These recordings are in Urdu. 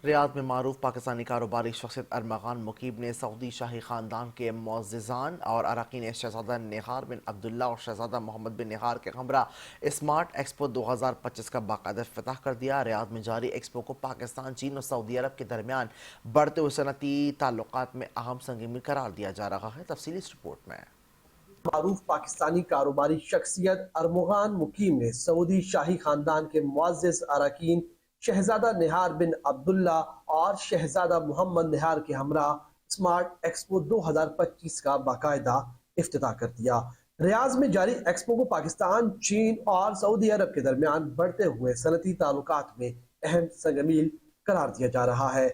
ریاض میں معروف پاکستانی کاروباری شخصیت ارمغان مقیم نے سعودی شاہی خاندان کے معززان اور اراکین شہزادہ نہار بن عبداللہ اور شہزادہ محمد بن نہار کے ہمراہ اسمارٹ ایکسپو 2025 کا باقاعدہ افتتاح کر دیا۔ ریاض میں جاری ایکسپو کو پاکستان، چین اور سعودی عرب کے درمیان بڑھتے ہوئے صنعتی تعلقات میں اہم سنگمی قرار دیا جا رہا ہے۔ تفصیلی اس رپورٹ میں معروف پاکستانی کاروباری شخصیت ارمغان مقیم نے سعودی شاہی خاندان کے معزز اراکین شہزادہ نہار بن عبداللہ اور شہزادہ محمد نہار کے ہمراہ اسمارٹ ایکسپو 2025 کا باقاعدہ افتتاح کر دیا۔ ریاض میں جاری ایکسپو کو پاکستان، چین اور سعودی عرب کے درمیان بڑھتے ہوئے صنعتی تعلقات میں اہم سنگمیل قرار دیا جا رہا ہے۔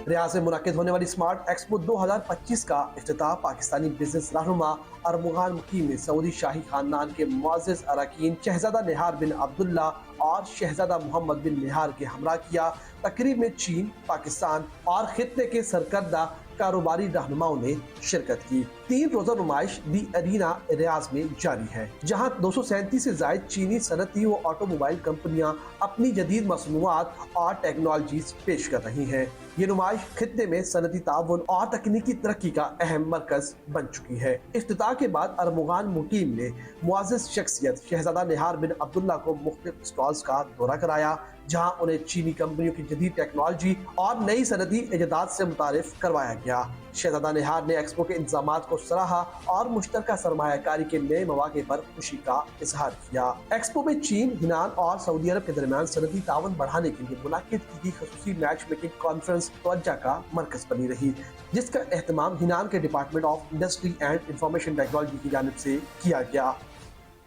ریاض میں منعقد ہونے والی اسمارٹ ایکسپو 2025 کا افتتاح پاکستانی بزنس رہنما ارمغان مقیم نے سعودی شاہی خاندان کے معزز اراکین شہزادہ نہار بن عبداللہ اور شہزادہ محمد بن نہار کے ہمراہ کیا۔ تقریب میں چین، پاکستان اور خطے کے سرکردہ کاروباری رہنماؤں نے شرکت کی۔ 3 روزہ نمائش دی ارینا ریاض میں جاری ہے، جہاں 237 سے زائد چینی صنعتی و آٹو موبائل کمپنیاں اپنی جدید مصنوعات اور ٹیکنالوجیز پیش کر رہی ہیں۔ یہ نمائش خطے میں صنعتی تعاون اور تکنیکی ترقی کا اہم مرکز بن چکی ہے۔ افتتاح کے بعد ارمغان مقیم نے معزز شخصیت شہزادہ نہار بن عبداللہ کو مختلف اسٹالز کا دورہ کرایا، جہاں انہیں چینی کمپنیوں کی جدید ٹیکنالوجی اور نئی صنعتی ایجادات سے متعارف کروایا گیا۔ شہزادہ نہار نے ایکسپو کے انتظامات کو سراہا اور مشترکہ سرمایہ کاری کے نئے مواقع پر خوشی کا اظہار کیا۔ ایکسپو میں چین، یونان اور سعودی عرب کے درمیان صنعتی تعاون بڑھانے کے لیے منعقد کی گئی خصوصی میچ میکنگ کانفرنس توجہ کا مرکز بنی رہی، جس کا اہتمام یونان کے department of industry and information technology کی جانب سے کیا گیا۔